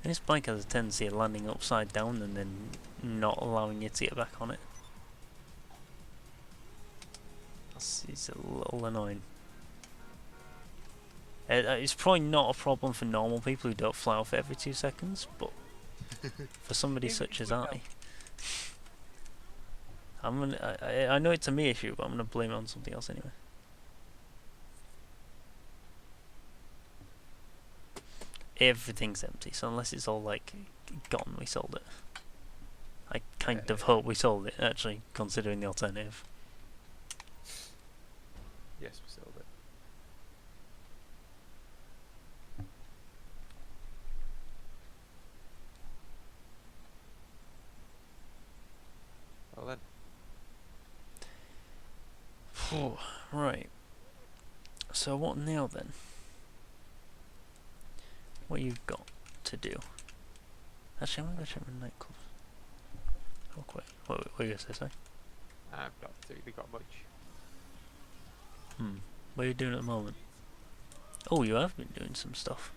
And this bike has a tendency of landing upside down and then not allowing you to get back on it. It's a little annoying. It's probably not a problem for normal people who don't fly off every 2 seconds, but for somebody such as I, I know it's a me issue, but I'm gonna blame it on something else anyway. Everything's empty, so unless it's all like gone, we sold it. I kind of hope we sold it, actually, considering the alternative. Yes, we sold it. Well then. Right. So what now then? What you've got to do? Actually, I'm gonna check my nightclub. Oh, quick. What are you gonna say, sorry? I've not particularly got much. What are you doing at the moment? Oh, you have been doing some stuff.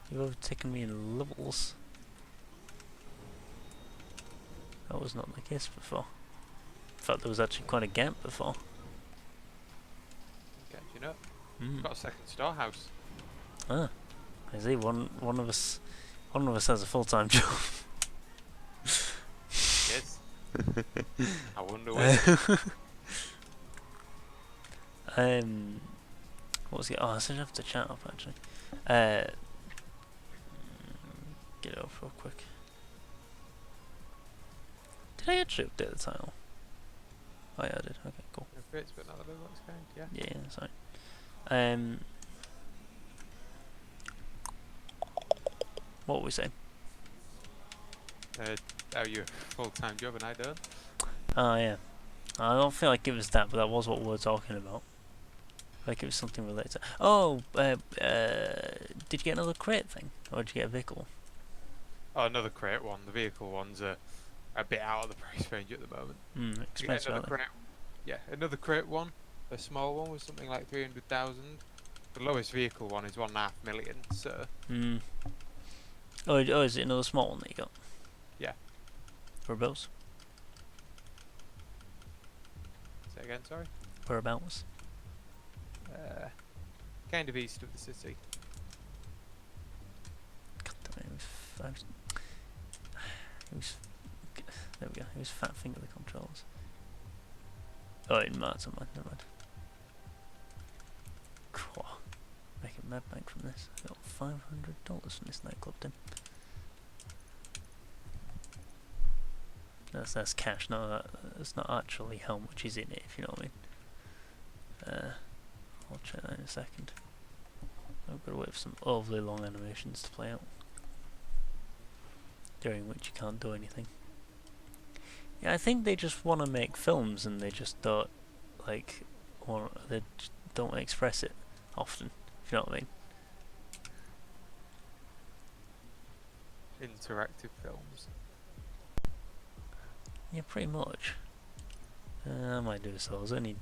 You've overtaken me in levels. That was not the case before. In fact, there was actually quite a gap before. Catching up. Got a second storehouse. Ah, I see. One of us has a full-time job. Yes. I wonder where. What was it? Oh, I said I have to chat up actually. Get it off real quick. Did I actually update the title? Oh yeah, I did. Okay, cool. No crits, but not the lootbox kind. Yeah. Yeah, sorry. What were we saying? Oh, you have a full-time job and I don't. Oh yeah. I don't feel like it was that, but that was what we were talking about. Like it was something related to... Oh, did you get another crate thing? Or did you get a vehicle? Oh, another crate one. The vehicle ones are a bit out of the price range at the moment. Expensive, another crate. Yeah, another crate one. A small one was something like 300,000. The lowest vehicle one is 1.5 million. So. Oh, is it another small one that you got? Yeah. Whereabouts? Say again, sorry. Whereabouts? Kind of east of the city. God damn it, there we go. It was Fat Finger the controls. Oh, in Martin, never mind. Cool. Making mad bank from this. I got $500 from this nightclub then. That's cash, that's not actually how much is in it, if you know what I mean. I'll check that in a second. I've got to wait for some overly long animations to play out, during which you can't do anything. Yeah, I think they just want to make films and they just don't, like, they don't express it often, if you know what I mean. Interactive films. Yeah, pretty much. I might do so. It's only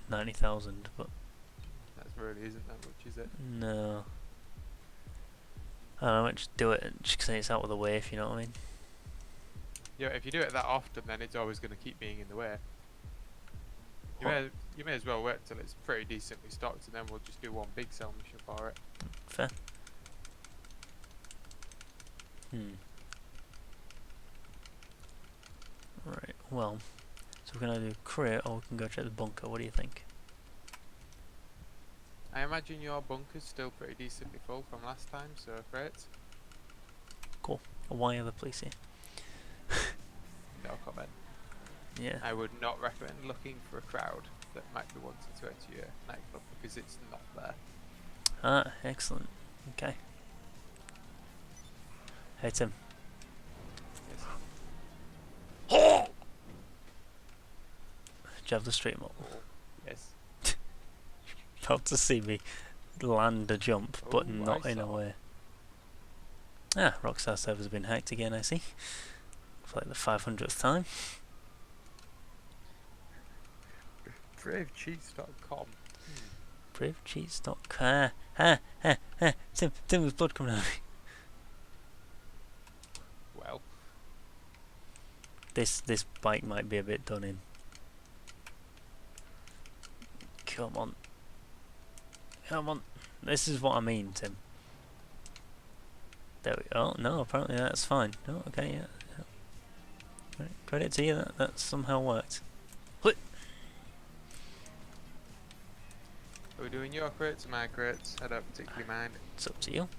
90,000, but That really isn't that much, is it? no. I don't know, I might just do it and just say it's out of the way, if you know what I mean. Yeah, if you do it that often, then it's always going to keep being in the way. You may as well wait till it's pretty decently stocked, and then we'll just do one big sell mission for it. Fair. Right, well, so we're gonna do crate, or we can go check the bunker. What do you think? I imagine your bunker's still pretty decently full from last time, so crates. Cool. Why are the police here? No comment. Yeah. I would not recommend looking for a crowd that might be wanting to enter your nightclub because it's not there. Ah, excellent. Okay. Hey Tim. Yes. Do you have the stream up? Yes. About to see me land a jump, but Ooh, not I in a saw. way. Ah, Rockstar servers have been hacked again, I see. For like the 500th time. Bravecheats.com. Bravecheats.com. Tim, there's blood coming out of me. This bike might be a bit done in. Come on. Come on. This is what I mean, Tim. There we go. Oh, no, apparently that's fine. Oh, okay, yeah. Right, credit to you, that somehow worked. Are we doing your crates or my crates? I don't particularly mind. It's up to you.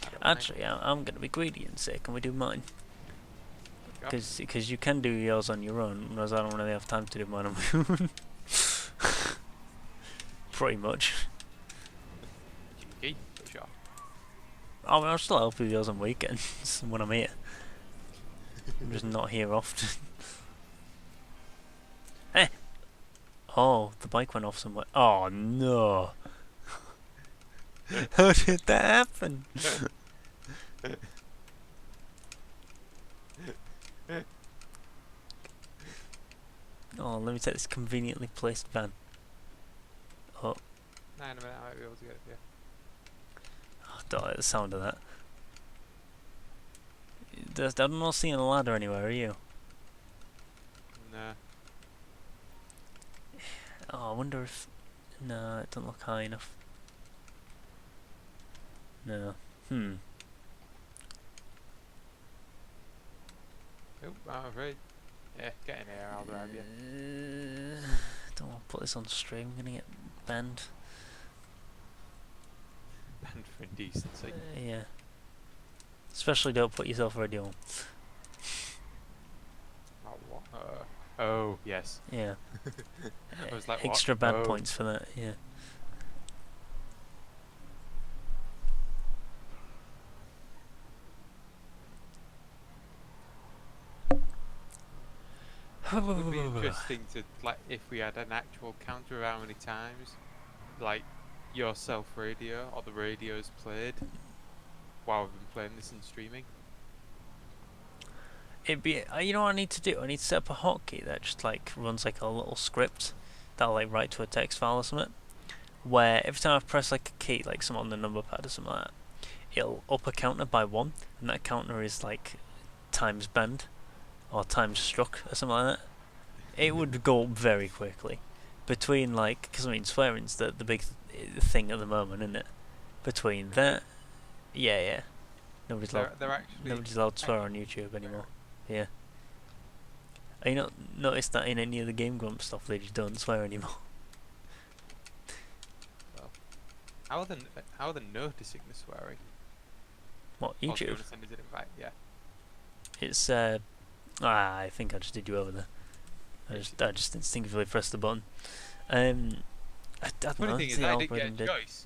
I don't mind. Actually, I'm going to be greedy and say, can we do mine? Go. Because you can do yours on your own, whereas I don't really have time to do mine on my own. Pretty much. Cheeky, for sure. I mean, I'll still help with yours on weekends when I'm here. I'm just not here often. Eh! Oh, the bike went off somewhere. Oh no! How did that happen? Oh, let me take this conveniently placed van. Oh, Nah, in a minute I might be able to get it for you. I don't like the sound of that. I'm not seeing a ladder anywhere, are you? Nah. Oh, I wonder if... No, it doesn't look high enough. No. Oh, I'm afraid. Yeah, get in here, I'll drive you. Don't want to put this on stream, I'm gonna get banned. Banned for indecency. Yeah. Especially don't put yourself already on. Oh, what? Oh, yes. Yeah. I was like, what? Extra bad Oh. points for that, yeah. It would be interesting to, like, if we had an actual counter of how many times, like, your self-radio or the radio's played while we've been playing this and streaming. It'd be, you know what I need to do? I need to set up a hotkey that just like runs like a little script that'll like write to a text file or something, where every time I press like a key, like something on the number pad or something like that, it'll up a counter by 1, and that counter is like times banned or times struck or something like that. It would go up very quickly. Between like, because I mean swearing's the big thing at the moment, isn't it? Between that, yeah. Nobody's allowed to swear on YouTube anymore. Yeah. Have you not noticed that in any of the Game Grump stuff they just don't swear anymore? Well, how are they noticing the swearing? What, Or do you YouTube? want to send us an invite? Yeah. It's I think I just did you over there. I just instinctively pressed the button. I don't know. Funny thing is, the I didn't get a algorithm choice.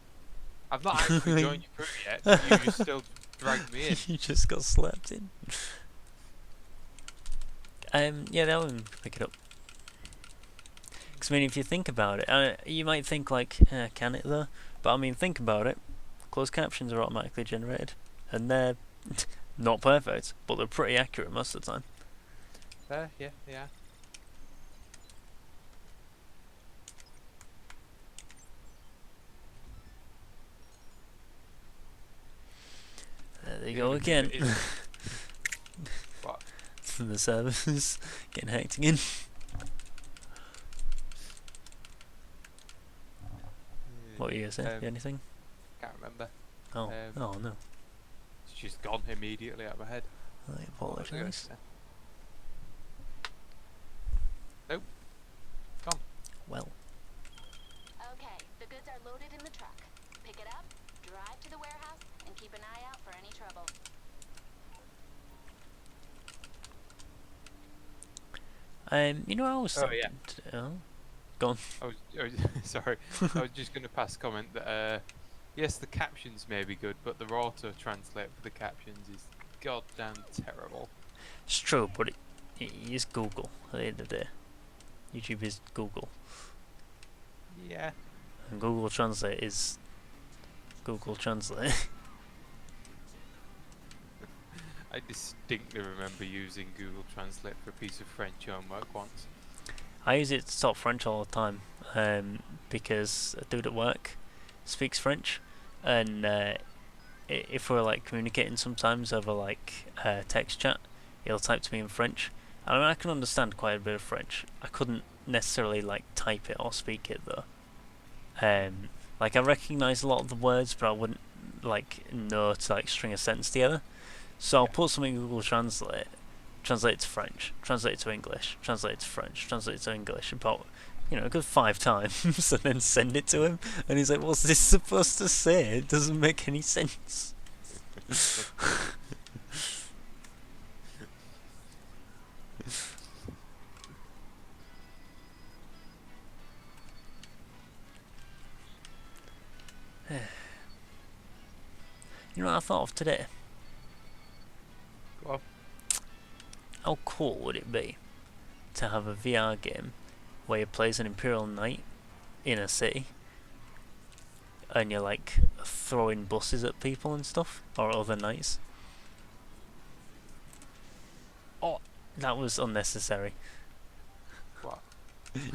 I've not actually joined your crew yet, but you just still dragged me in. You just got slapped in. Yeah, that one pick it up. Because I mean, if you think about it, you might think like, can it though? But I mean, think about it. Closed captions are automatically generated, and they're not perfect, but they're pretty accurate most of the time. Yeah. There they go again. What? The servers getting hacked again. What were you gonna say? Anything? Can't remember. Oh, oh no. It's just gone immediately out of my head. I apologise. Nope. Gone. Well. Okay, the goods are loaded in the truck. Pick it up, drive to the warehouse, and keep an eye out for any trouble. You know, I was thinking. Oh, go on. I was sorry. I was just going to pass comment that yes, the captions may be good, but the auto translate for the captions is goddamn terrible. It's true, but it is Google at the end of the day. YouTube is Google. Yeah. And Google Translate is Google Translate. I distinctly remember using Google Translate for a piece of French homework once. I use it to talk French all the time, because a dude at work speaks French, and if we're like communicating sometimes over like text chat, he'll type to me in French, I mean, I can understand quite a bit of French. I couldn't necessarily like type it or speak it though. Like I recognise a lot of the words, but I wouldn't like know to like string a sentence together. So I'll Yeah. put something in Google Translate, translate it to French, translate it to English, translate it to French, translate it to English about, a good 5 times, and then send it to him. And he's like, "What's this supposed to say? It doesn't make any sense." You know what I thought of today? Go on. How cool would it be to have a VR game where you play as an Imperial Knight in a city, and you're like throwing buses at people and stuff, or other knights? Oh, that was unnecessary. What?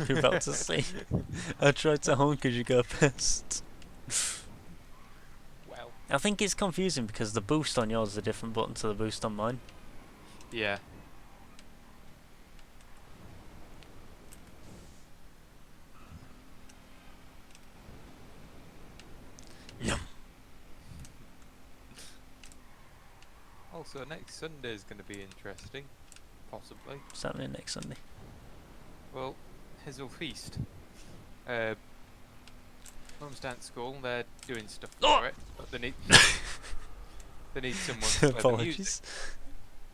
You're about to see. I tried to honk as you go past. Well. I think it's confusing because the boost on yours is a different button to the boost on mine. Yeah. Yum. Also, next Sunday is going to be interesting. Possibly. What's happening next Sunday? Well, Hazel Feast. Uh, Mum's dance school. They're doing stuff for it, but they need they need someone to play the music. Apologies.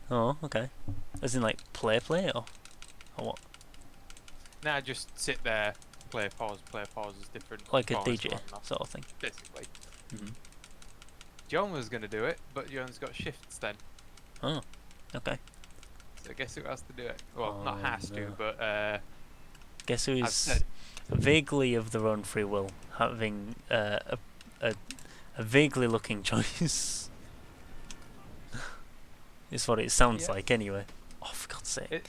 Oh, okay. As in like play or what? Now just sit there, play pause is different. Like a bars DJ and whatnot, sort of thing. basically. Mm-hmm. John was going to do it, but John's got shifts then. Oh, okay. So guess who has to do it? Well, Oh, not has to, no. but Guess who I've is said vaguely of their own free will, having a vaguely looking choice. Is what it sounds Yeah. like anyway. Oh, for God's sake. it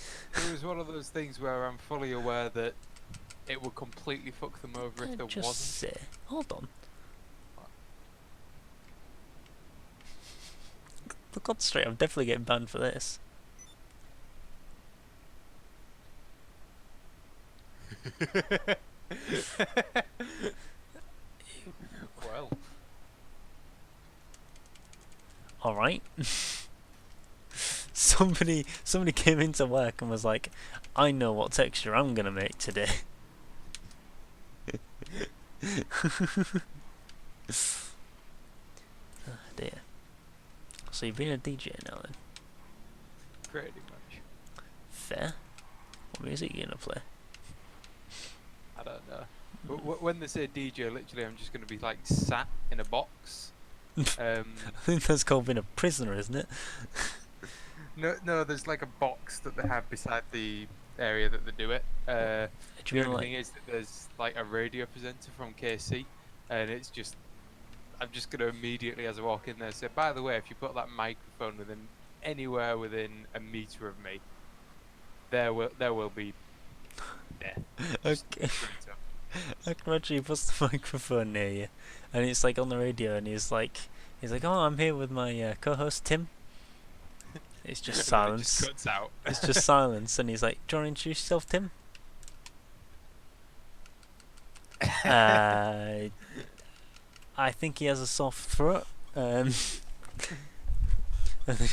was one of those things where I'm fully aware that it would completely fuck them over if there Just wasn't. say, hold on. For God's sake, I'm definitely getting banned for this. Well, Alright. Somebody came into work and was like, I know what texture I'm gonna make today. Oh dear. So you've been a DJ now then? pretty much. Fair. What music are you gonna play? I don't know. But when they say DJ, literally, I'm just going to be like sat in a box. I think that's called being a prisoner, isn't it? No, there's like a box that they have beside the area that they do it. Do The you only mean thing is that there's like a radio presenter from KC, and it's just, I'm just gonna immediately as I walk in there say, by the way, if you put that microphone anywhere within a meter of me, there will be, yeah. Okay. I can imagine he puts the microphone near you, and it's like on the radio, and he's like, oh, I'm here with my co-host Tim. It's just It silence. just cuts out. It's just silence, and he's like, do you want to introduce yourself, Tim? I think he has a soft throat. And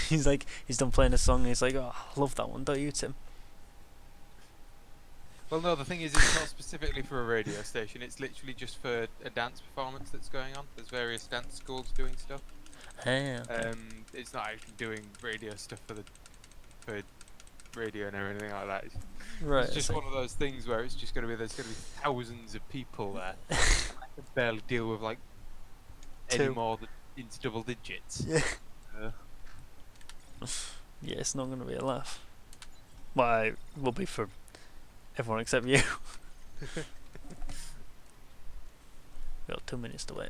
he's like, he's done playing a song, and he's like, oh, I love that one, don't you, Tim? Well, no, the thing is, it's not specifically for a radio station. It's literally just for a dance performance that's going on. There's various dance schools doing stuff. Ah, okay. It's not actually doing radio stuff for radio and everything like that. Right. It's just one of those things where it's just there's gonna be thousands of people there. And I can barely deal with like any Two. more than into double digits. Yeah. Uh, Yeah, it's not going to be a laugh. Well, it will be for everyone except you. We've got 2 minutes to wait.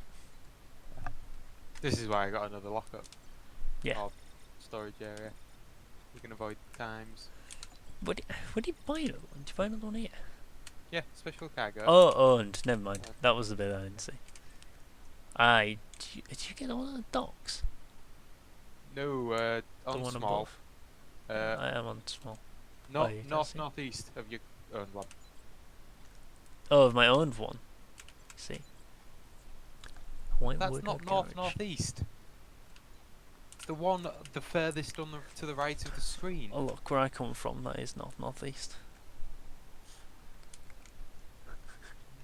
this is why I got another lockup. Yeah. Or storage area. We can avoid times. Where did you buy another one? Did you buy another one here? Yeah, special cargo. Oh, owned. Never mind. That was the bit I didn't see. Did you get the one on the docks? No, The on one small. above? I am on small. Oh, you can North see. northeast of your own one. Oh, of my own one. See. That's Whitewood not Garage. northeast. It's the one the furthest on to the right of the screen. Oh, look, where I come from, that is northeast.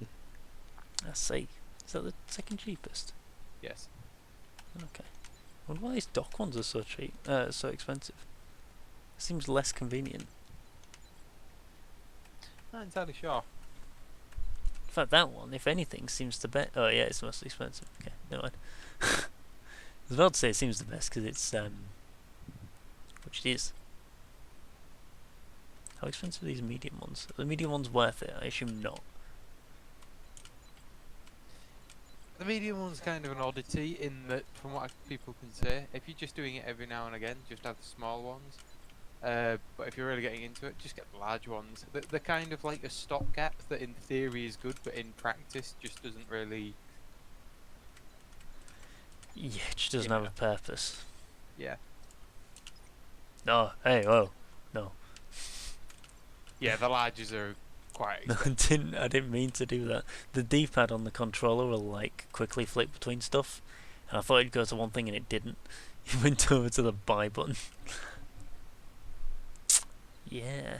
I see. Is that the second cheapest? Yes. Okay. I wonder why these dock ones are so cheap, so expensive. It seems less convenient. Not entirely sure. In fact, that one, if anything, seems the best. Oh yeah, it's mostly expensive. Okay, never mind. I was about to say it seems the best because it's which it is. How expensive are these medium ones? Are the medium ones worth it? I assume not. The medium one's kind of an oddity in that, from what people can say, if you're just doing it every now and again, just have the small ones. But if you're really getting into it, just get the large ones. They're kind of like a stopgap that in theory is good, but in practice just doesn't really, Yeah, it just you doesn't have know. a purpose. Yeah. No, hey, whoa, no. Yeah, the larges are quite No, expensive. I didn't mean to do that. The D-pad on the controller will like quickly flick between stuff, and I thought it'd go to one thing and it didn't. It went over to the buy button. Yeah.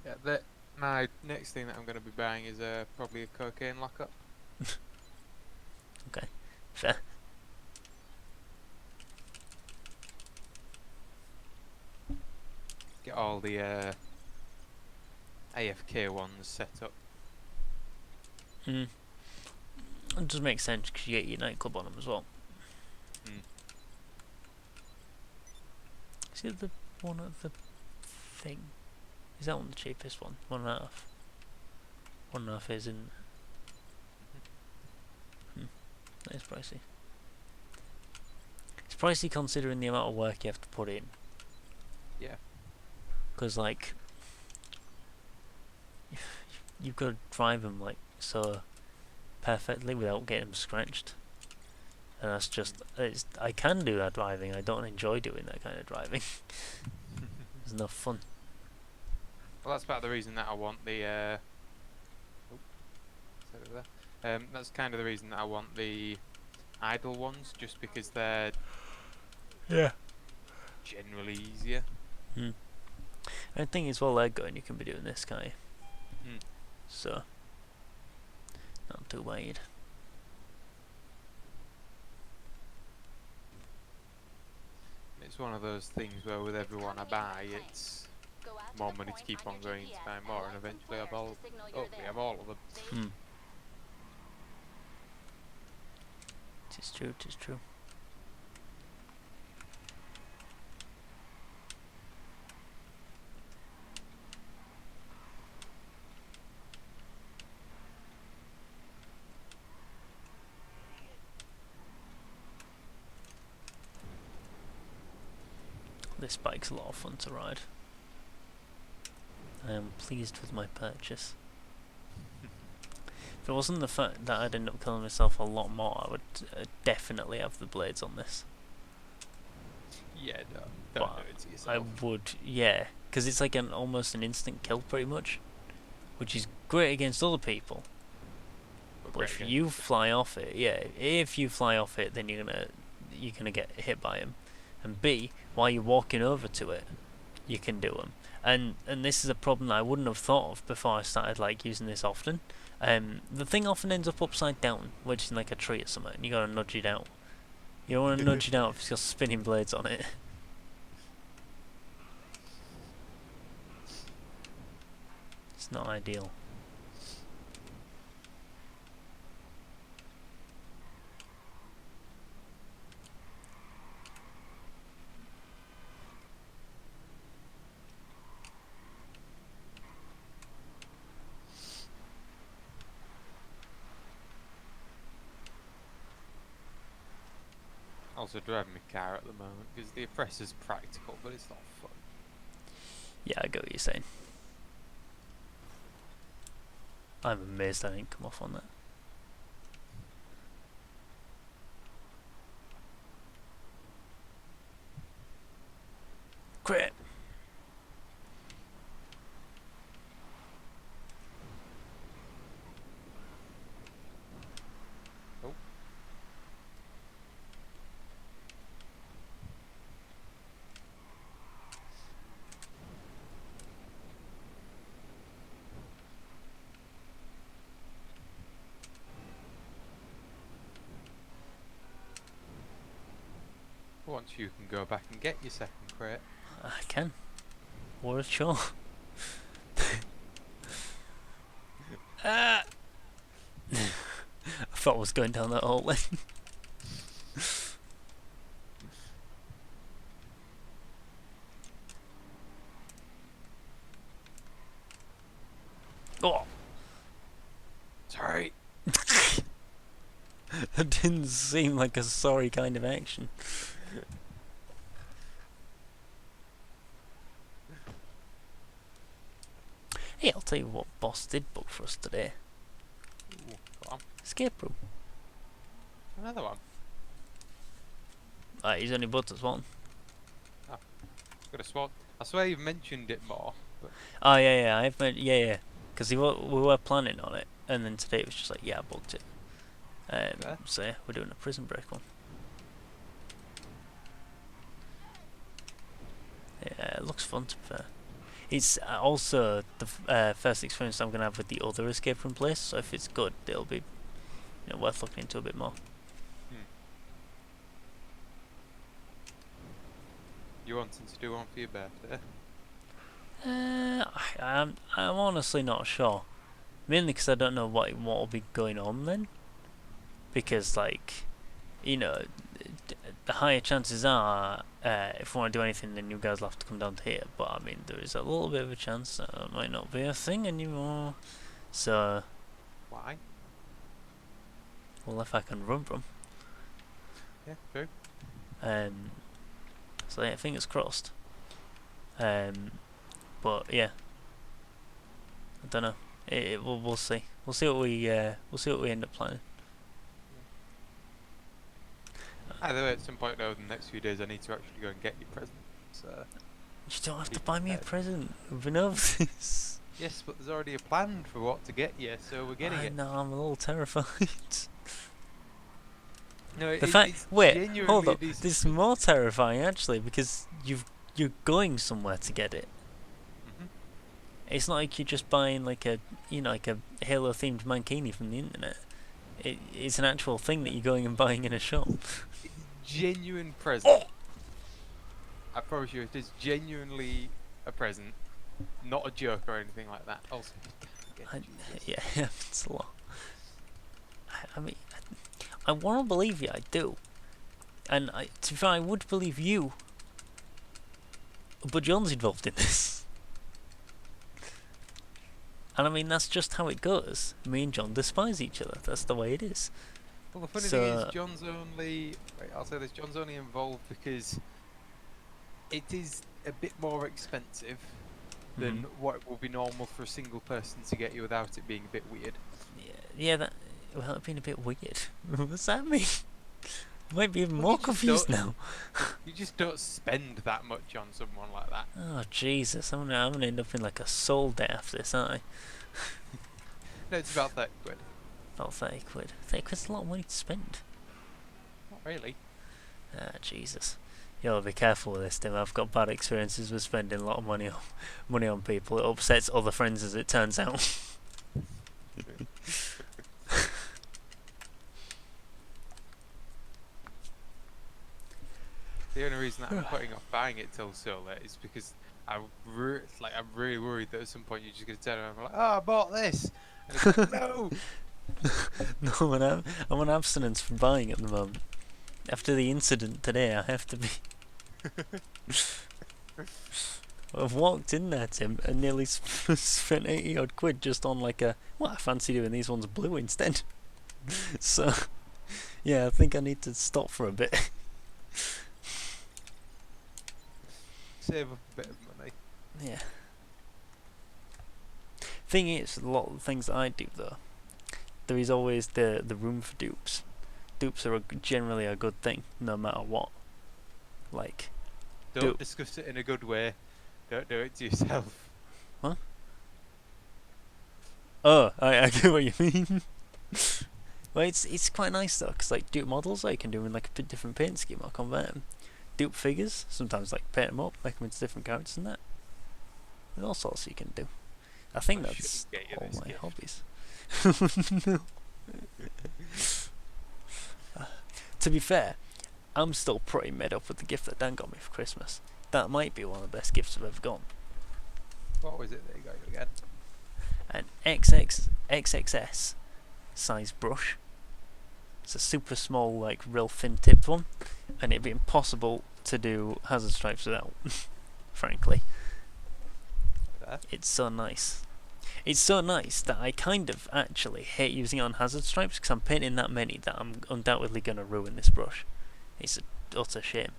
Yeah, my next thing that I'm going to be buying is probably a cocaine lockup. Okay. Fair. Get all the AFK ones set up. Mm. It does make sense because you get your nightclub on them as well. Mm. Is it the one at the thing? Is that one the cheapest one? 1.5. 1.5 is in. That is pricey. It's pricey considering the amount of work you have to put in. Yeah. Because like, you've got to drive them like so perfectly without getting them scratched. And that's just, I can do that driving, I don't enjoy doing that kind of driving. It's no fun. Well, that's part of the reason that I want the. Oh, is that over there? That's kind of the reason that I want the idle ones, just because they're Yeah. generally easier. Hmm. I think as well they're going, you can be doing this, can't you? Mm. So, not too bad. It's one of those things where with everyone I buy, it's more money to keep on going to buy more, and eventually hopefully have all of them. Hmm. It is true, it is true. This bike's a lot of fun to ride. I am pleased with my purchase. If it wasn't the fact that I'd end up killing myself a lot more, I would definitely have the blades on this. Yeah, don't But do it to I yourself. would, yeah, because it's like almost an instant kill pretty much, which is great against other people. But if you fly off it, yeah, if you fly off it, then you're gonna get hit by him. And B, while you're walking over to it, you can do them. And this is a problem that I wouldn't have thought of before I started like using this often. The thing often ends up upside down, which is like a tree or something, and you gotta nudge it out. You don't want to nudge it out if it's got spinning blades on it. It's not ideal. Also driving my car at the moment because the oppressor's practical, but it's not fun. Yeah, I get what you're saying. I'm amazed I didn't come off on that. Crit! Once you can go back and get your second crate. I can. Or sure. Ah! I thought I was going down that hole then. Oh! Sorry. That didn't seem like a sorry kind of action. Hey, I'll tell you what boss did book for us today. Ooh, go on. Escape room. Another one. He's only booked us one. Could have sworn. I swear you've mentioned it more. But Oh yeah, I've meant yeah. Because we were planning on it, and then today it was just like, yeah, I booked it. Fair. So yeah, we're doing a prison break one. Yeah, it looks fun to be fair. It's also the first experience I'm gonna have with the other escape room place. So if it's good, it'll be worth looking into a bit more. You wanting to do one for your birthday? I'm honestly not sure. Mainly because I don't know what will be going on then. Because like, the higher chances are if we want to do anything, then you guys will have to come down to here. But I mean, there is a little bit of a chance that it might not be a thing anymore. So, Why? well, if I can run from. Yeah, true. So yeah, fingers crossed. But yeah, I don't know. We'll see. We'll see what we end up planning. Either way, at some point over the next few days, I need to actually go and get your present. So. You don't have to buy me a present. We've been over this. Yes, but there's already a plan for what to get you, so we're getting I it. know, I'm a little terrified. No, The fact, wait, hold up. decent. This is more terrifying actually because you're going somewhere to get it. Mhm. It's not like you're just buying like a Halo themed mankini from the internet. It's an actual thing that you're going and buying in a shop. Genuine present. I promise you, it is genuinely a present, not a joke or anything like that. Also, Yeah, it's a lot. I mean, I want to believe you, I do. And to be fair, I would believe you. But John's involved in this. And I mean, that's just how it goes. Me and John despise each other. That's the way it is. Well, the funny thing is, John's only. Wait, I'll say this: John's only involved because it is a bit more expensive than what would be normal for a single person to get you without it being a bit weird. Yeah, that. Well, it's been a bit weird. What's that mean? I might be even Well, more confused now. You just don't spend that much on someone like that. Oh Jesus! I'm gonna end up in like a soul debt after this, aren't I? No, it's about 30 quid. About 30 quid. 30 quid's a lot of money to spend. Not really. Ah, Jesus. You gotta be careful with this, Tim. I've got bad experiences with spending a lot of money on people. It upsets other friends, as it turns out. The only reason that I'm putting off buying it till so late is because I'm really worried that at some point you're just gonna turn around and be like, oh, I bought this. And it's like, no. No, I'm on abstinence from buying at the moment. After the incident today, I have to be. I've walked in there, Tim, and nearly spent 80 odd quid just on like a. Well, I fancy doing these ones blue instead. So, yeah, I think I need to stop for a bit. Save up a bit of money. Yeah. Thing is, a lot of the things that I do though, there is always the room for dupes. Dupes are generally a good thing, no matter what. Like, Don't discuss it in a good way. Don't do it to yourself. What? Oh, I get what you mean. Well, it's quite nice though, because like dupe models, like, you can do them in like a different paint scheme or convert them. Dupe figures, sometimes like paint them up, make them into different characters and that. There's all sorts you can do. I think that's all my hobbies. No. To be fair, I'm still pretty made up with the gift that Dan got me for Christmas. That might be one of the best gifts I've ever gotten. What was it that he got you again? An XXS size brush. It's a super small, like real thin tipped one, and it'd be impossible to do hazard stripes without. Frankly, it's so nice. It's so nice that I kind of actually hate using it on hazard stripes because I'm painting that many that I'm undoubtedly going to ruin this brush. It's an utter shame.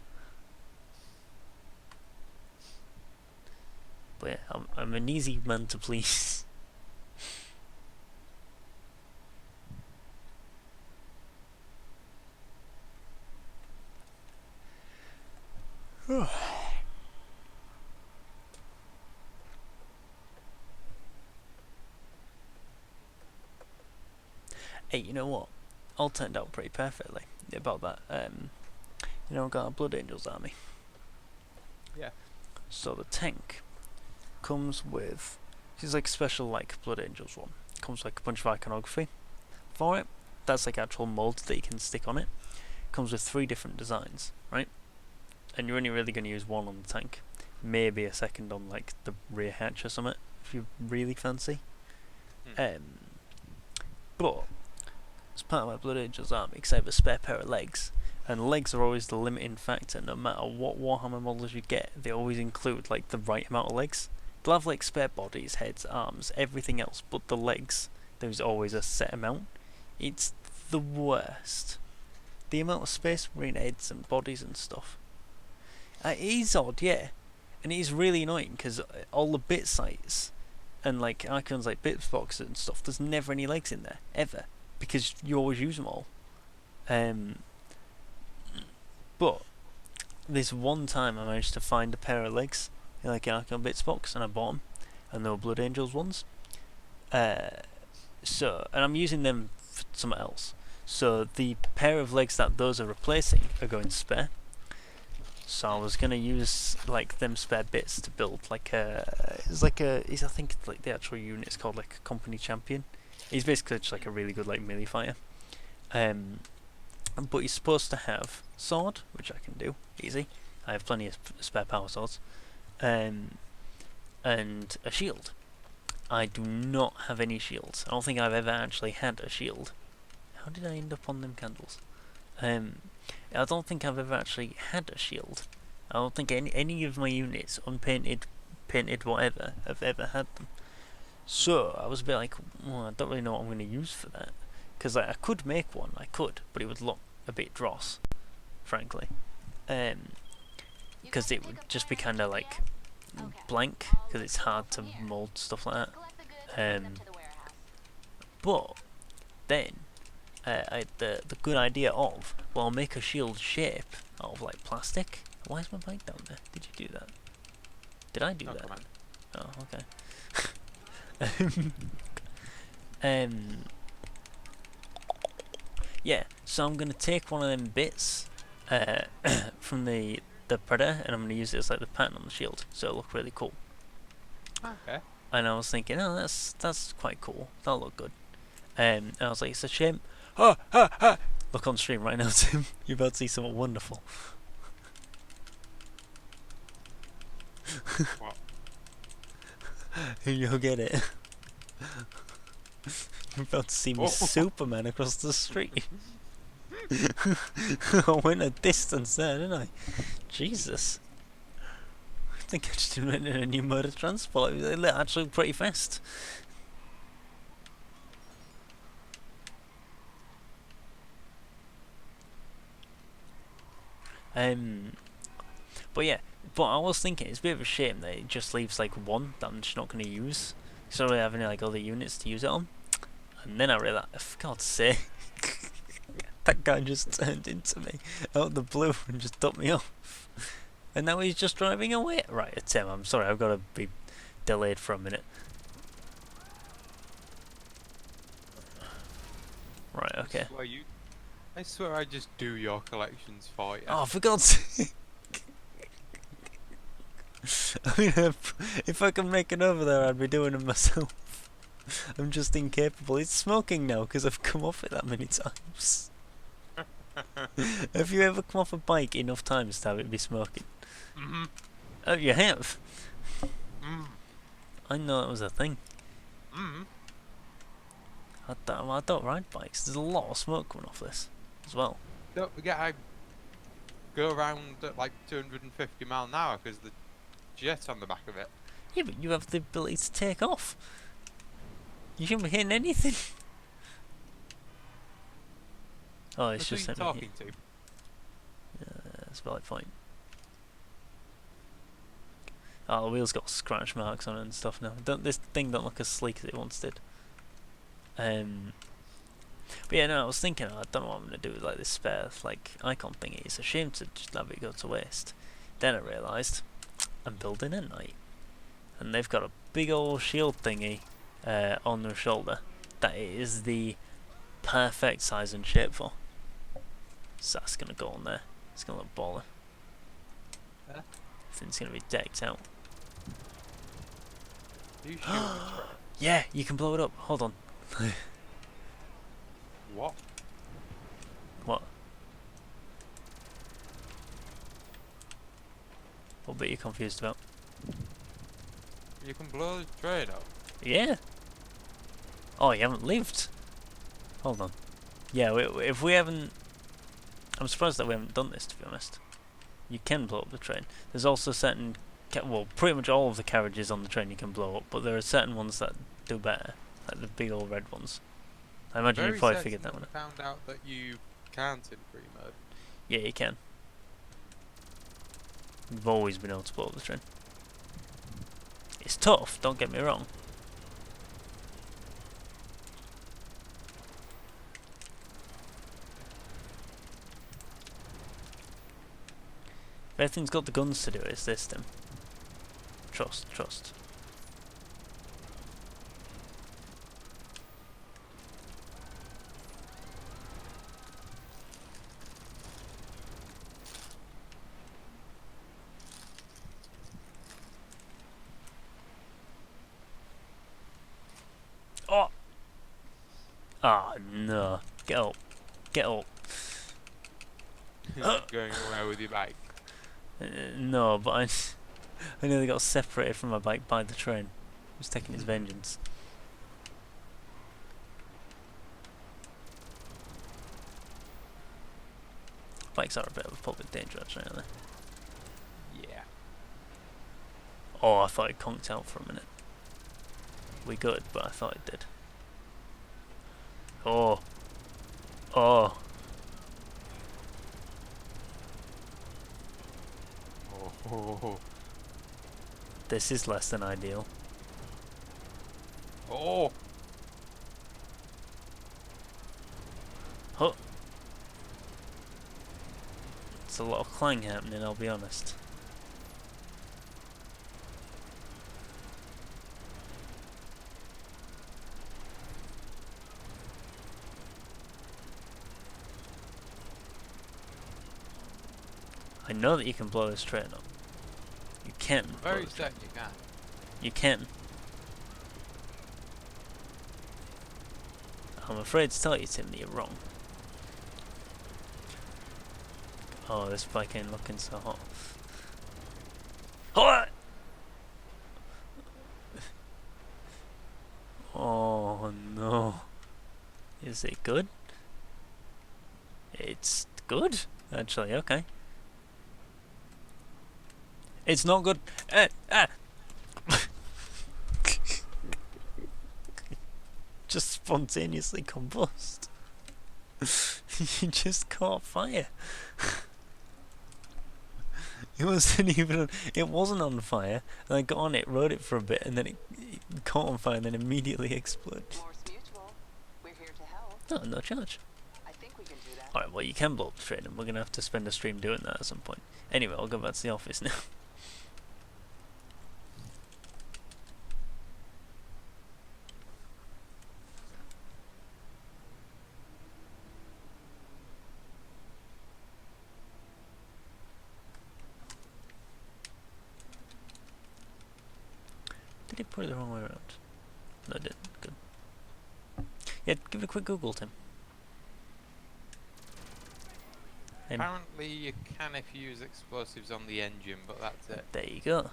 But yeah, I'm an easy man to please. Hey, you know what? All turned out pretty perfectly about that. You know, I got a Blood Angels army. Yeah. So the tank comes with, this is like a special like Blood Angels one. Comes with like a bunch of iconography for it. That's like actual molds that you can stick on it. Comes with 3 different designs, right? And you're only really going to use one on the tank. Maybe a second on like the rear hatch or something, if you really fancy. But as part of my Blood Angels army, because I have a spare pair of legs, and legs are always the limiting factor. No matter what Warhammer models you get, they always include like the right amount of legs. They'll have like spare bodies, heads, arms, everything else, but the legs, there's always a set amount. It's the worst. The amount of space between heads and bodies and stuff. It is odd, yeah, and it is really annoying because all the bit sites and like icons like bits boxes and stuff, there's never any legs in there ever because you always use them all. But this one time I managed to find a pair of legs in like an icon bits box, and I bought them, and they were Blood Angels ones. So, and I'm using them for something else. So the pair of legs that those are replacing are going spare. So I was gonna use like them spare bits to build like a. I think like the actual unit is called like a company champion. He's basically just like a really good like melee fighter. But he's supposed to have sword, which I can do easy. I have plenty of spare power swords, and a shield. I do not have any shields. I don't think I've ever actually had a shield. How did I end up on them candles? I don't think I've ever actually had a shield. I don't think any of my units, unpainted, painted, whatever, have ever had them. So I was a bit like, well, I don't really know what I'm going to use for that. Because like, I could make one, but it would look a bit dross, frankly. Because it would just be kind of like blank, because it's hard to mold stuff like that. But then I had the good idea of, well, I'll make a shield shape out of like plastic. Why is my bike down there? Did you do that? Did I do that? Oh, okay. Yeah, so I'm gonna take one of them bits from the Predator, and I'm gonna use it as like the pattern on the shield, so it'll look really cool. Okay. And I was thinking, oh, that's quite cool. That'll look good. And I was like, it's a shame. Look on stream right now, Tim. You're about to see something wonderful. What? You'll get it. You're about to see me Superman across the street. I went a distance there, didn't I? Jesus. I think I just invented a new mode of transport. It lit actually pretty fast. But yeah, but I was thinking it's a bit of a shame that it just leaves like one that I'm just not going to use. So I don't really have any like other units to use it on. And then I realised, for God's sake, that guy just turned into me out of the blue and just dumped me off. And now he's just driving away. Right, Tim, I'm sorry, I've got to be delayed for a minute. Right, okay. I swear I just do your collections for you. Oh, for God's sake. I mean, if I can make it over there, I'd be doing it myself. I'm just incapable. It's smoking now because I've come off it that many times. Have you ever come off a bike enough times to have it be smoking? Mm-hmm. Oh, you have? Mm. I know that was a thing. Mm. I don't ride bikes. There's a lot of smoke coming off this as well. Don't forget, I go around at like 250 mile an hour because the jet on the back of it. Yeah, but you have the ability to take off. You shouldn't be hitting anything. Oh, it's That's who just you're sent me talking to. That's a valid point. Oh, the wheel's got scratch marks on it and stuff now. This thing don't look as sleek as it once did. But yeah, no, I was thinking, I don't know what I'm gonna do with like this spare like icon thingy. It's a shame to just have it go to waste. Then I realised I'm building a knight, and they've got a big old shield thingy on their shoulder that it is the perfect size and shape for. So that's gonna go on there. It's gonna look baller. Huh? I think it's gonna be decked out. You shoot a train. Yeah, you can blow it up. Hold on. What? What? What bit are you confused about? You can blow the train up. Yeah. Oh, you haven't lived. Hold on. Yeah, if we haven't... I'm surprised that we haven't done this, to be honest. You can blow up the train. There's also certain... well, pretty much all of the carriages on the train you can blow up, but there are certain ones that do better. Like the big old red ones. I imagine you probably figured that one out. I found out that you can't in free mode. Yeah, you can. You've always been able to blow up the train. It's tough, don't get me wrong. If everything's got the guns to do it, it's this then. Trust, trust. Oh! Ah, no. Get up. Get up. Going away with your bike. No, but I nearly got separated from my bike by the train. It was taking its vengeance. Bikes are a bit of a public danger, actually, aren't they? Yeah. Oh, I thought it conked out for a minute. We good, but I thought it did. Oh. Oh. Oh. This is less than ideal. Oh. Oh. It's a lot of clang happening, I'll be honest. I know that you can blow this train up. You can. Very certain you can. You can. I'm afraid to tell you, Tim, that you're wrong. Oh, this bike ain't looking so hot. What? Oh no. Is it good? It's good, actually, okay. It's not good. Just spontaneously combust. You just caught fire. It wasn't even. It wasn't on fire. And I got on it, rode it for a bit, and then it caught on fire, and then immediately exploded. Morse Mutual, we're here to help. No, no charge. I think we can do that. Alright, well, you can blow up the train, and we're gonna have to spend a stream doing that at some point. Anyway, I'll go back to the office now. Did it put it the wrong way around? No, it didn't. Good. Yeah, give it a quick Google, Tim. Apparently you can if you use explosives on the engine, but that's it. There you go.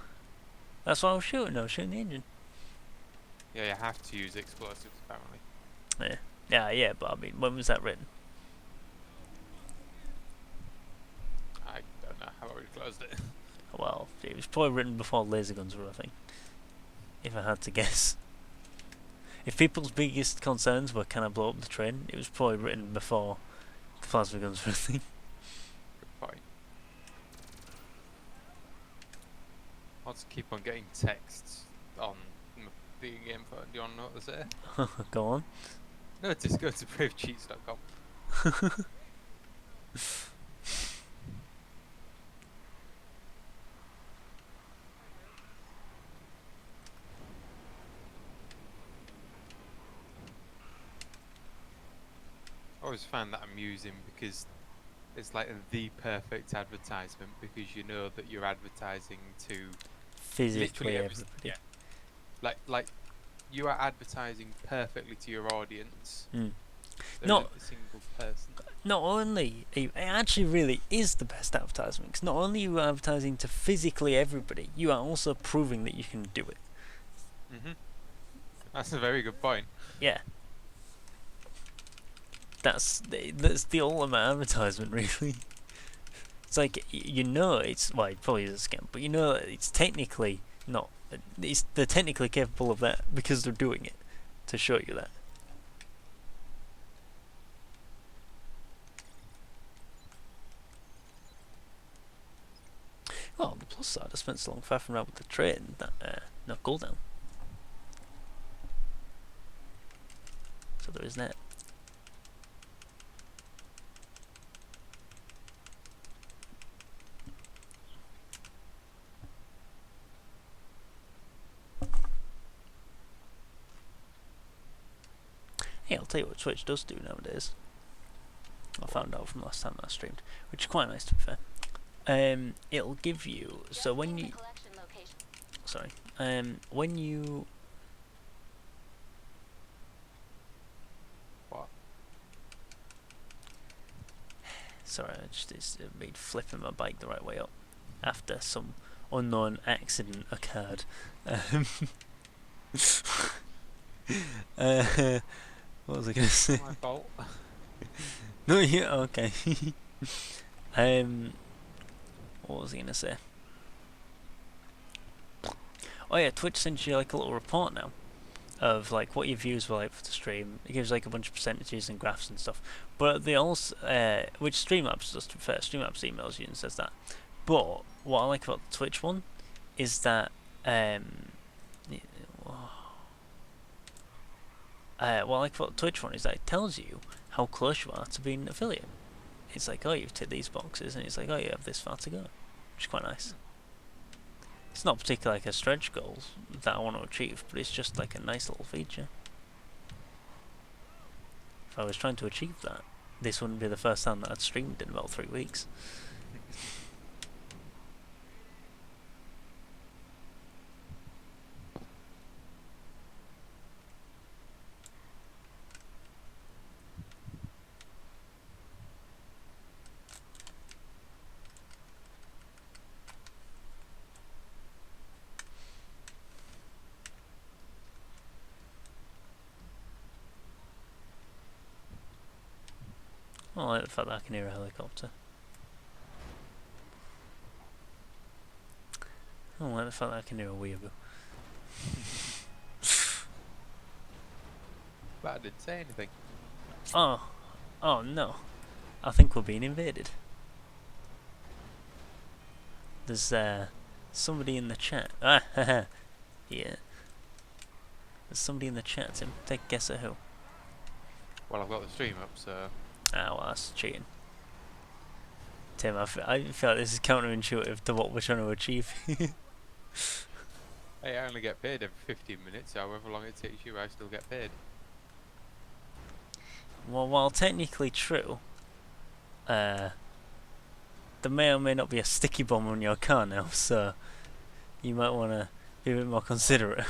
That's what I was shooting. I was shooting the engine. Yeah, you have to use explosives apparently. Yeah. But I mean, when was that written? I don't know. I've already closed it. Well, it was probably written before laser guns were a thing. If I had to guess. If people's biggest concerns were can I blow up the train, it was probably written before the plasma guns were a thing. Good point. I'll just keep on getting texts on the game phone. Do you want to know what they say? Go on. No, just go to bravecheats.com. I always find that amusing because it's like the perfect advertisement because you know that you're advertising to Physically literally everybody. yeah. Like you are advertising perfectly to your audience. Mm. There Not- isn't a single person. Not only, it actually really is the best advertisement, because not only are you advertising to physically everybody, you are also proving that you can do it. That's a very good point. Yeah. That's the ultimate advertisement, really. It's like, you know it's, well, it probably is a scam, but you know it's technically not, they're technically capable of that because they're doing it to show you that. Well, the plus side, I spent so long faffing around with the train that no cooldown. So there is that. Hey, I'll tell you what Twitch does do nowadays. I found out from last time I streamed, which is quite nice to be fair. It'll give you, so when you, sorry, when you, What? sorry, I just made flipping my bike the right way up after some unknown accident occurred. What was I gonna say? My fault. No, yeah, okay. What was I gonna say? Oh yeah, Twitch sends you like a little report now of like what your views were like for the stream. It gives like a bunch of percentages and graphs and stuff. But they also, which Streamlabs does to be fair, Streamlabs emails you and says that. But what I like about the Twitch one is that what I like about the Twitch one is that it tells you how close you are to being an affiliate. It's like, oh, you've ticked these boxes, and it's like, oh, you have this far to go, which is quite nice. It's not particularly like a stretch goal that I want to achieve, but it's just like a nice little feature. If I was trying to achieve that, this wouldn't be the first time that I'd streamed in about 3 weeks. I like the fact that I can hear a helicopter. I like the fact that I can hear a weeaboo. But I didn't say anything. Oh no. I think we're being invaded. There's somebody in the chat. Ah, haha. Yeah. There's somebody in the chat, Tim. Take a guess at who. Well, I've got the stream up, so Ah, well, that's cheating. Tim, I feel like this is counterintuitive to what we're trying to achieve. hey, I only get paid every 15 minutes. However long it takes you, I still get paid. Well, while technically true, there may or may not be a sticky bomb on your car now, so you might want to be a bit more considerate.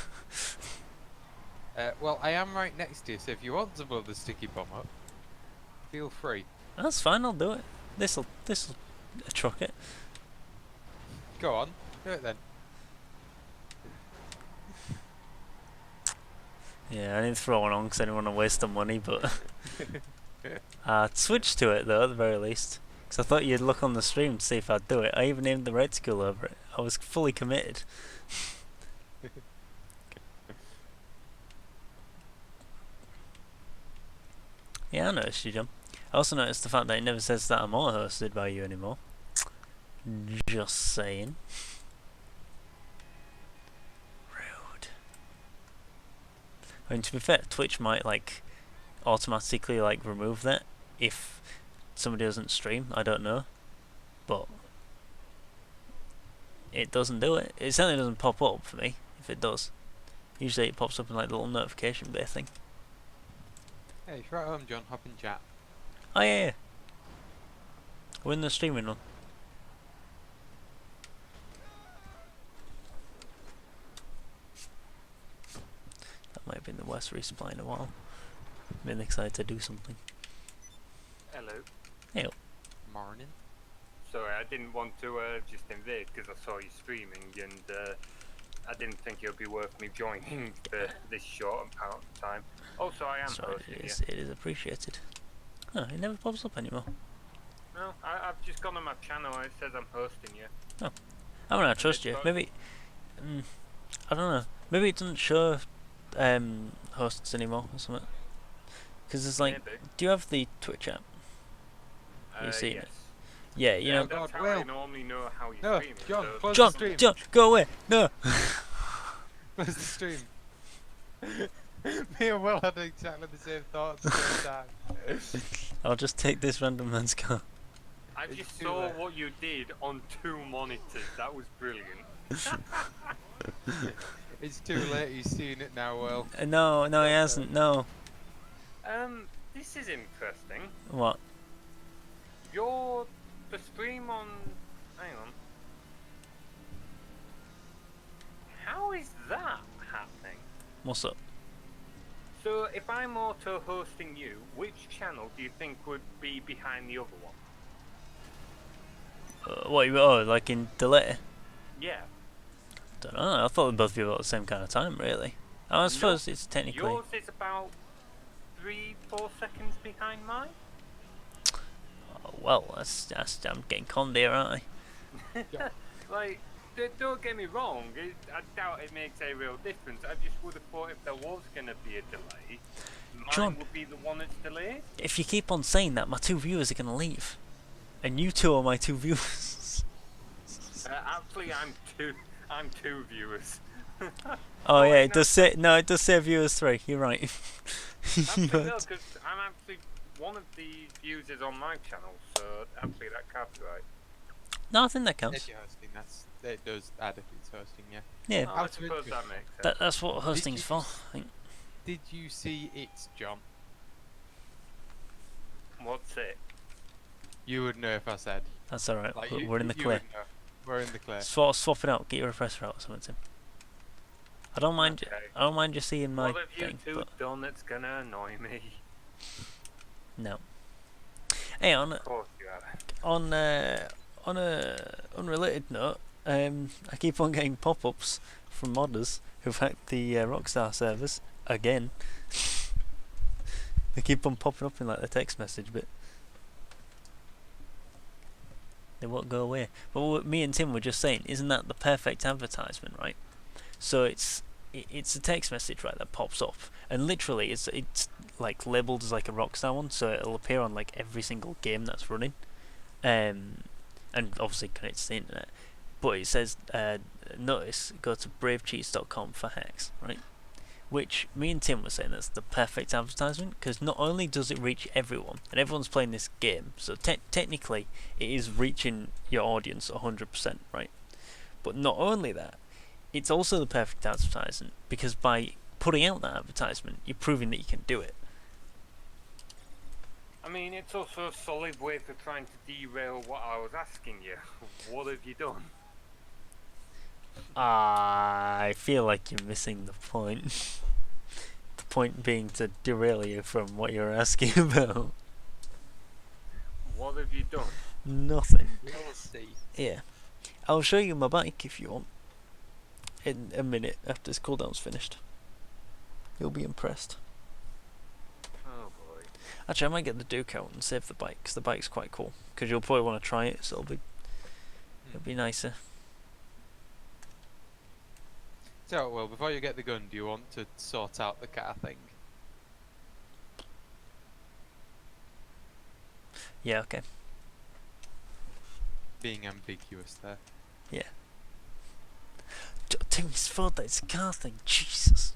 Well, I am right next to you, so if you want to blow the sticky bomb up, feel free. That's fine, I'll do it. This'll truck it. Go on, do it then. Yeah, I didn't throw one on because I didn't want to waste the money, but switch to it though at the very least. Because I thought you'd look on the stream to see if I'd do it. I even named the red school over it. I was fully committed. Yeah, I noticed you, John. I also noticed the fact that it never says that I'm all hosted by you anymore. Just saying. Rude. I mean, to be fair, Twitch might like automatically like remove that if somebody doesn't stream. I don't know, but it doesn't do it. It certainly doesn't pop up for me. If it does, usually it pops up in like the little notification bit thing. Hey, if you're at home, John, hop in chat. Oh yeah, yeah. We're in the streaming one. That might have been the worst resupply in a while. Been excited to do something. Hello. Hey. Morning. Sorry, I didn't want to just invade because I saw you streaming and I didn't think it would be worth me joining for this short amount of time. Also, I am Sorry, hosting you. it is appreciated. Huh, it never pops up anymore. No, I've just gone on my channel and it says I'm hosting you. Oh. I mean, I trust you. Maybe... I don't know. Maybe it doesn't show hosts anymore or something. Because it's like... Maybe. Do you have the Twitch app? Have you seen Yes. it? Yeah, you know... That's God, how I Will. normally know how you're No, streaming. John, so close John! the stream. John! Go away! No! Close the stream. Me and Will had exactly the same thoughts at the same time. I'll just take this random man's car. I It's just too saw late. what you did on 2 monitors. That was brilliant. It's too late, he's seen it now, Will. No, he hasn't. No. This is interesting. What? The stream on... Hang on. How is that happening? What's up? So, if I'm auto-hosting you, which channel do you think would be behind the other one? What, like in delay? Yeah. Don't know, I thought they'd both be about the same kind of time, really. I suppose it's technically... Yours is about 3-4 seconds behind mine? Oh, well, I'm getting conned here, aren't I? Like, don't get me wrong, I doubt it makes a real difference. I just would have thought if there was going to be a delay, mine John, would be the one that's delayed. if you keep on saying that, my 2 viewers are going to leave. And you 2 are my 2 viewers. Actually, I'm two viewers. Oh yeah, it does say... No, it does say viewers 3, you're right. Actually, no, because I'm actually one of the users on my channel, so actually that counts, right? No, I think that counts. If you're hosting, it does add if it's hosting, yeah. Yeah, Oh, I Out of suppose interest. that makes sense. that's what hosting's you- for, I think. Did you see it, John? What's it? You would know if I said. That's alright, Like, we're in the you clear. would know. We're in the clear. Swap it out, get your repressor out or something, Tim. I don't mind Okay. I don't mind you seeing my What have you thing, two but done that's gonna annoy me? no. Hey, Of course you have. on a unrelated note, I keep on getting pop-ups from modders who've hacked the Rockstar servers again. They keep on popping up in like the text message bit. They won't go away. But what me and Tim were just saying, isn't that the perfect advertisement, right? So it's a text message, right, that pops up, and literally it's like labelled as like a Rockstar one, so it'll appear on like every single game that's running, and obviously connected to the internet. But it says, notice, go to bravecheats.com for hacks, right? Which me and Tim were saying that's the perfect advertisement, because not only does it reach everyone, and everyone's playing this game, so technically it is reaching your audience 100%, right? But not only that, it's also the perfect advertisement, because by putting out that advertisement, you're proving that you can do it. I mean, it's also a solid way for trying to derail what I was asking you. What have you done? I feel like you're missing the point. The point being to derail you from what you're asking about. What have you done? Nothing. We'll see. Yeah. I'll show you my bike if you want. In a minute after this cooldown's finished. You'll be impressed. Oh boy. Actually, I might get the Duke out and save the bike, because the bike's quite cool. Because you'll probably want to try it, so it'll be nicer. So, well, before you get the gun, do you want to sort out the car thing? Yeah, okay. Being ambiguous there. Yeah. Timmy's fault that it's a car thing. Jesus.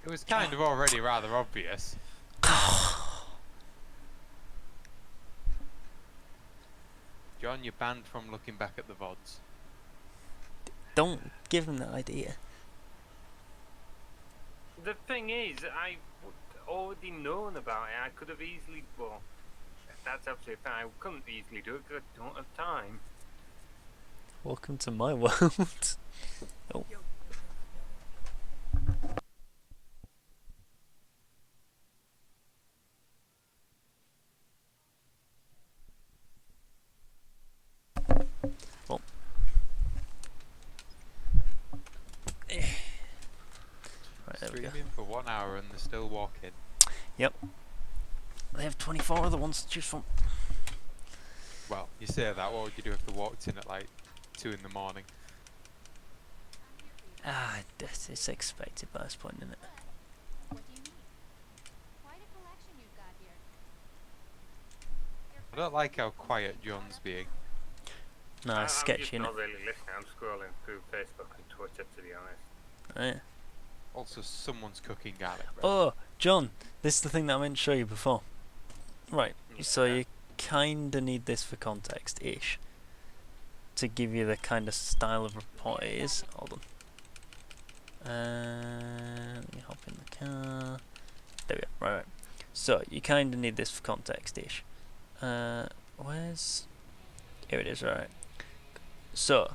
It was kind of already rather obvious. John, you're banned from looking back at the VODs. Don't give him that idea. The thing is, I would already known about it. I could have easily. Well, that's absolutely fine. I couldn't easily do it because I don't have time. Welcome to my world. Oh. Well. Right, there we go. Streaming for 1 hour and they're still walking. Yep. They have 24 other ones to choose from. Well, you say that, what would you do if they walked in at like 2 in the morning? Ah, it's expected by this point, isn't it? What do you need? Quite a collection you've got here. I don't like how quiet John's being. No, it's I'm sketchy, just innit? not really listening. I'm scrolling through Facebook and Twitter, to be honest. Yeah. Also, someone's cooking garlic bread. Oh, John, this is the thing that I meant to show you before. Right, so Yeah. you kinda need this for context-ish. To give you the kind of style of report it is. Hold on. Let me hop in the car. There we go, right. So, you kinda need this for context-ish. Where's... Here it is, right. So,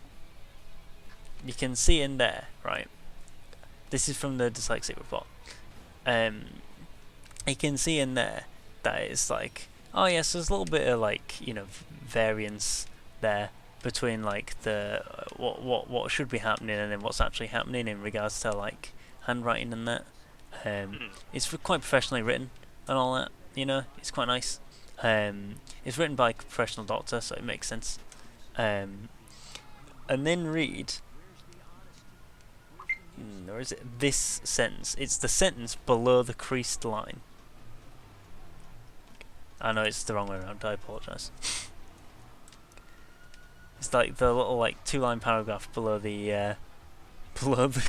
you can see in there, right. This is from the dyslexic report. You can see in there that it's like, oh yes, there's a little bit of like, you know, variance there between like the what should be happening and then what's actually happening in regards to like handwriting and that. It's quite professionally written and all that. You know, it's quite nice. It's written by a professional doctor, so it makes sense. And then read. Or is it this sentence? It's the sentence below the creased line. I know it's the wrong way around, I apologise. It's like the little like 2-line paragraph below the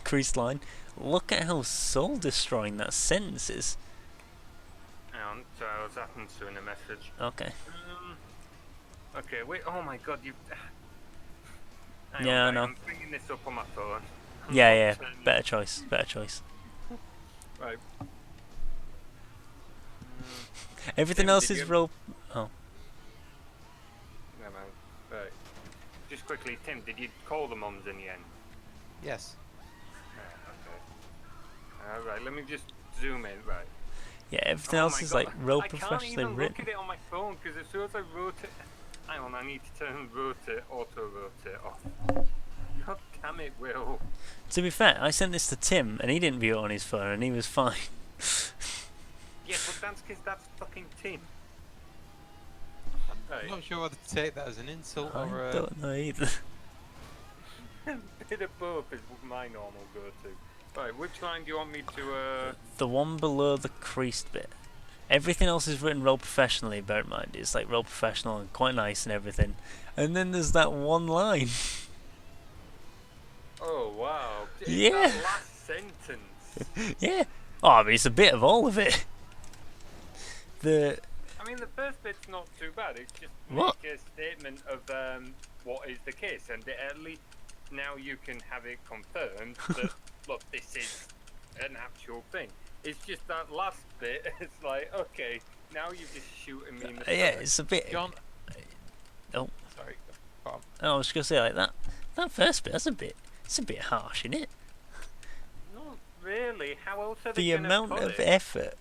creased line. Look at how soul destroying that sentence is. Hang on, so I was answering a message. Okay. Okay, wait, oh my god, you... Hang Yeah, on, I know. I'm bringing this up on my phone. Yeah, better choice. Right. Everything Tim, else did is you- real. Oh. Never mind. Right. Just quickly, Tim, did you call the mums in the end? Yes. Okay. Alright, let me just zoom in, right. Yeah, everything Oh else my is God, like real I can't professionally even written. look at it on my phone because as soon as I wrote it, hang on, I need to turn auto rotate off. God damn it, Will. To be fair, I sent this to Tim and he didn't view it on his phone and he was fine. Yeah, but that's because that's fucking Tim. I'm Right. not sure whether to take that as an insult I or don't know either. Bit of both is my normal go-to. Right, which line do you want me to? The one below the creased bit. Everything else is written real professionally, bear in mind. It's like real professional and quite nice and everything. And then there's that one line. Oh wow! It's Yeah. that last sentence. Yeah. Oh, I mean, it's a bit of all of it. I mean, the first bit's not too bad. It's just What? make a statement of what is the case, and at least now you can have it confirmed that look, this is an actual thing. It's just that last bit. It's like, okay, now you're just shooting me in the yeah, stomach. it's a bit. John. Oh. Sorry. Go on. I was just gonna say like that. That first bit, it's a bit harsh, isn't it? Not really. How else are they The gonna amount put of it? effort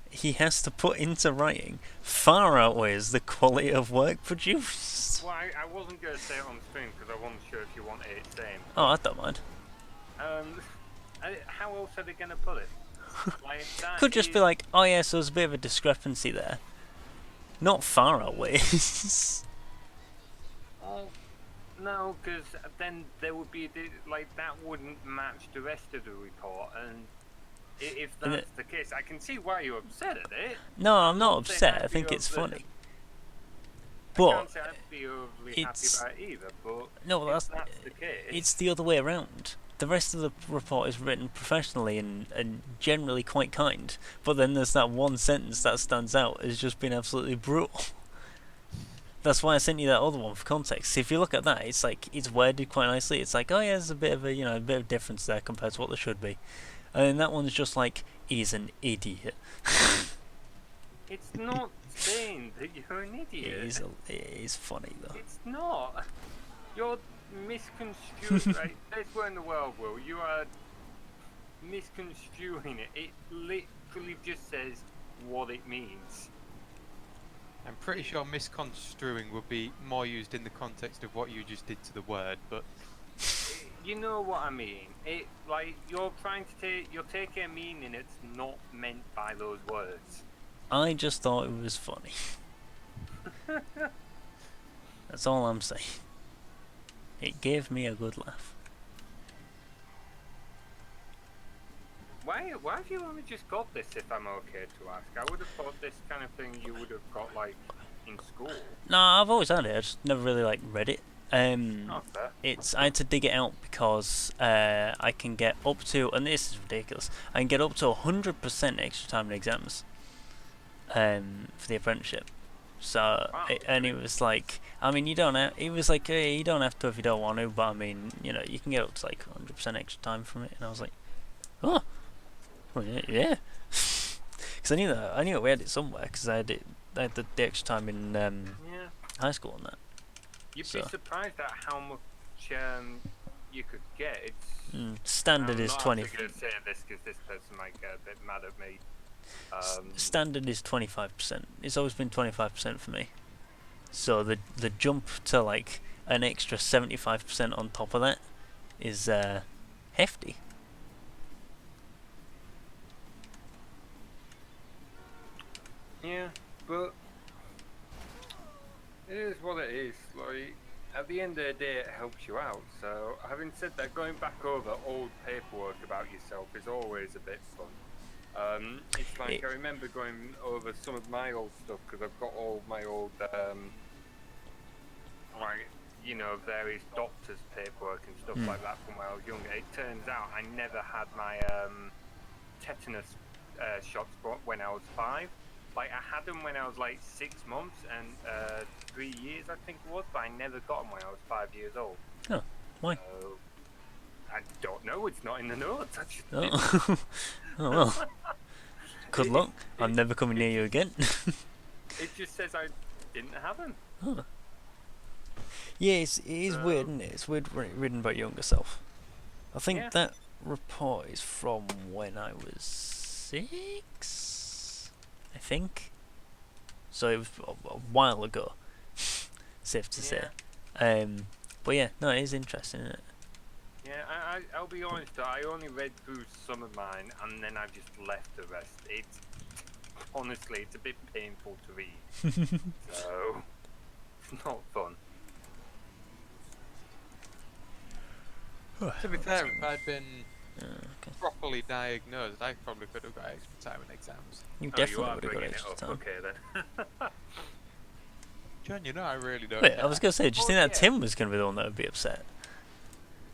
he has to put into writing far outweighs the quality of work produced. Well, I wasn't going to say it on screen because I wasn't sure if you wanted it saying. Oh, I don't mind. How else are they going to put it? Like, that Could just be is- like, oh yeah, so there's a bit of a discrepancy there. Not far outweighs. Oh, no, because then there would be like that wouldn't match the rest of the report, and if And that's the case, I can see why you're upset at it. No, I'm not not saying upset. I'd I be think it's upset. funny. I But can't say I'd be overly happy it's- about it either, but no, if that's the case. it's the other way around. The rest of the report is written professionally and generally quite kind, but then there's that one sentence that stands out as just being absolutely brutal. That's why I sent you that other one for context. If you look at that, it's like it's worded quite nicely. It's like, oh yeah, there's a bit of a bit of difference there compared to what there should be, and then that one's just like, he's an idiot. It's not saying that you're an idiot. It is funny though. It's not. You're misconstrued, right? That's where in the world, Will. You are misconstruing it. It literally just says what it means. I'm pretty sure misconstruing would be more used in the context of what you just did to the word, but You know what I mean? It like you're taking a meaning it's not meant by those words. I just thought it was funny. That's all I'm saying. It gave me a good laugh. Why have you only just got this, if I'm okay to ask? I would have thought this kind of thing you would have got like in school. No, I've always had it. I just never really read it. Not fair. I had to dig it out because I can get up to, and this is ridiculous, I can get up to 100% extra time in exams for the apprenticeship. So, Wow. and it was like, I mean, you don't have, it was like, hey, you don't have to if you don't want to, but I mean, you can get up to like 100% extra time from it, and I was like, oh, well, yeah. Because I knew we had it somewhere, because I had the extra time in Yeah. high school and that. You'd So- be surprised at how much you could get. It's Standard is 20. I'm not going to say this because this person might get a bit mad at me. Standard is 25%. It's always been 25% for me. So the jump to like an extra 75% on top of that is hefty. Yeah, but it is what it is. Like at the end of the day, it helps you out. So having said that, going back over old paperwork about yourself is always a bit fun. It's like I remember going over some of my old stuff because I've got all my old, various doctors' paperwork and stuff like that from when I was younger. It turns out I never had my tetanus shots when I was 5. Like I had them when I was like 6 months and 3 years, I think it was, but I never got them when I was 5 years old. Oh, why? I don't know. It's not in the notes. I just Oh, oh well. Good luck. I'm never coming near you again. It just says I didn't have them. Huh. Yeah, it is weird, isn't it? It's weird reading about your younger self. I think Yeah. that report is from when I was 6, I think. So it was a while ago, safe to say. But yeah, no, it is interesting, isn't it? Yeah, I'll be honest though, I only read through some of mine and then I just left the rest. It's honestly, it's a bit painful to read. So it's not fun. to be fair, if I'd been Okay. properly diagnosed, I probably could have got extra time in exams. You Oh, definitely you are would have got bringing it extra up. time. Okay then. John, I really don't. Wait, I was going to say, do you Oh, think that yeah. Tim was going to be the one that would be upset?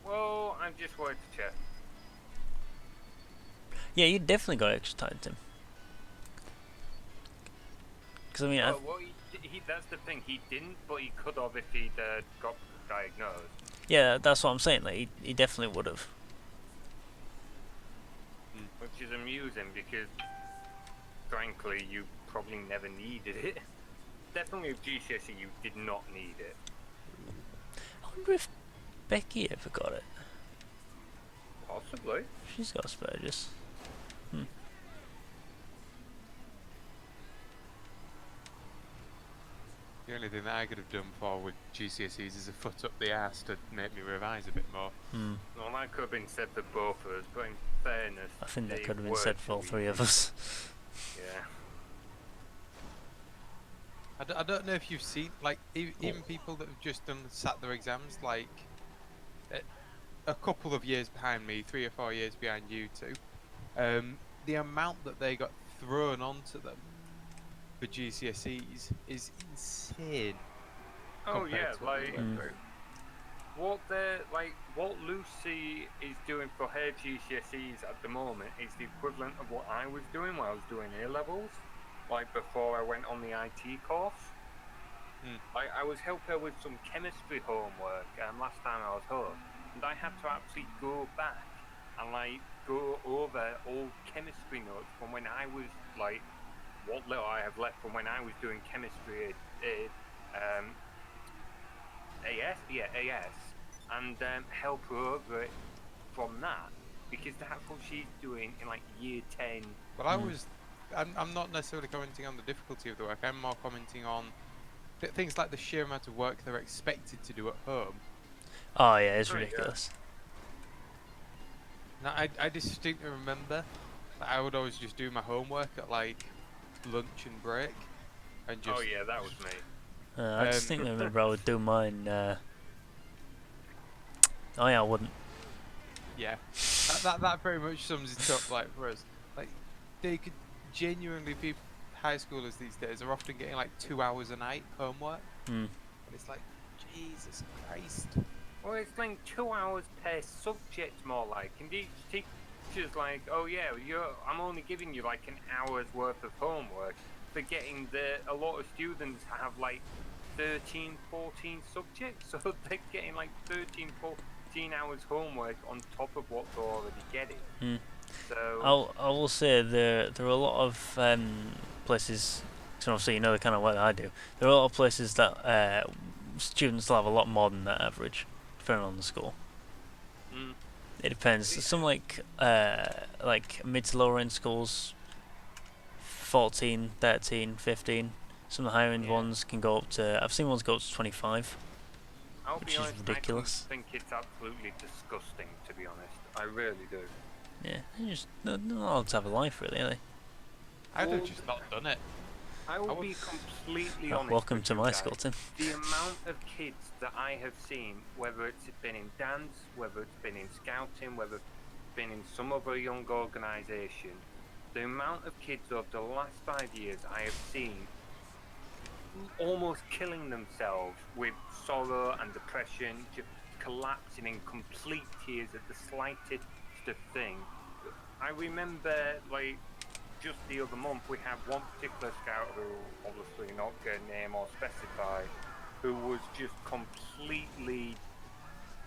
Well, I just wanted to check. Yeah, you definitely got extra time, Tim. Because I mean, Well, that's the thing. He didn't, but he could have if he'd got diagnosed. yeah, that's what I'm saying. Like, he definitely would have. Which is amusing because, frankly, you probably never needed it. Definitely with GCSE, you did not need it. I wonder if Becky ever got it. Possibly. She's got Asperger's. The only thing that I could have done for with GCSEs is a foot up the arse to make me revise a bit more. Well, that could have been said for both of us, but in fairness, I think that they could have been were said for all too three of easy. us. Yeah. I don't know if you've seen, like, even people that have just sat their exams, like, a couple of years behind me, 3 or 4 years behind you two, the amount that they got thrown onto them for GCSEs is insane. Oh compared yeah, to what we like went through. what Lucy is doing for her GCSEs at the moment is the equivalent of what I was doing when I was doing A levels, like before I went on the IT course. Like I was helping her with some chemistry homework last time I was home, and I had to actually go back and like go over old chemistry notes from when I was like what little I have left from when I was doing chemistry at AS, and help her over it from that, because that's what she's doing in like year 10. But I'm not necessarily commenting on the difficulty of the work. I'm more commenting on things like the sheer amount of work they're expected to do at home. Oh yeah, it's Oh, yeah. ridiculous. Now, I distinctly remember that I would always just do my homework at like lunch and break, and just Oh yeah, that was me. I just think I remember I would do mine. Oh yeah, I wouldn't. yeah, that very much sums it up. Like for us, like they could genuinely be high schoolers these days are often getting like 2 hours a night homework, and it's like Jesus Christ. Well, it's like 2 hours per subject, more like. And each teacher's like, oh yeah, I'm only giving you like an hour's worth of homework, forgetting that a lot of students have like 13, 14 subjects, so they're getting like 13, 14 hours homework on top of what they're already getting. So I will say there are a lot of places. So obviously you know the kind of work that I do. There are a lot of places that students will have a lot more than that average, depending on the school. It depends. Some like mid to lower end schools, 14, 13, 15. Some of the higher end ones can go up to. I've seen ones go up to 25. I'll Which be is honest, ridiculous. I think it's absolutely disgusting, to be honest. I really do. Yeah, they're just not allowed to have a life, really, are they? I'd have just not done it. I will be completely Oh, honest. welcome with to you my guys. school, Tim. The amount of kids that I have seen, whether it's been in dance, whether it's been in scouting, whether it's been in some other young organisation, the amount of kids over the last 5 years I have seen almost killing themselves with sorrow and depression, just collapsing in complete tears at the slightest of thing. I remember, like, just the other month, we had one particular scout who, obviously not going to name or specify, who was just completely,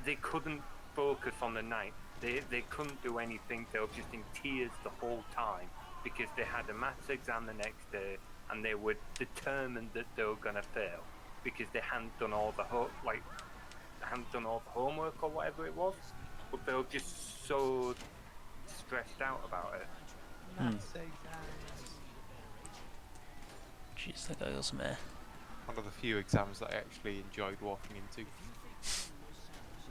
they couldn't focus on the night. They couldn't do anything. They were just in tears the whole time because they had a maths exam the next day and they were determined that they were going to fail because they hadn't done all the homework or whatever it was, but they were just so stressed out about it. Jeez, that guy got some air. One of the few exams that I actually enjoyed walking into.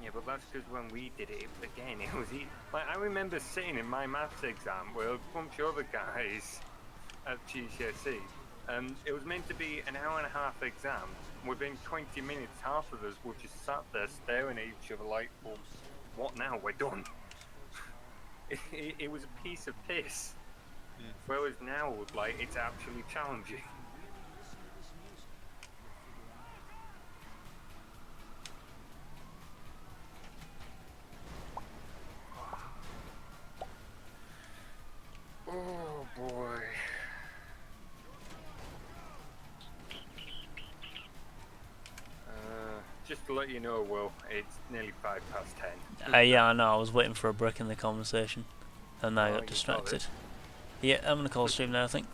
Yeah, but that's because when we did it, again, it was like I remember sitting in my maths exam with a bunch of other guys at GCSE, and it was meant to be an hour and a half exam. Within 20 minutes, half of us were just sat there staring at each other like, well, what now? We're done. It was a piece of piss. Whereas now, like, it's actually challenging. Oh boy. Just to let you know, Will, it's nearly 10:05. Yeah, I know. I was waiting for a break in the conversation, and I Oh, got you got distracted. it. Yeah, I'm gonna call stream now, I think.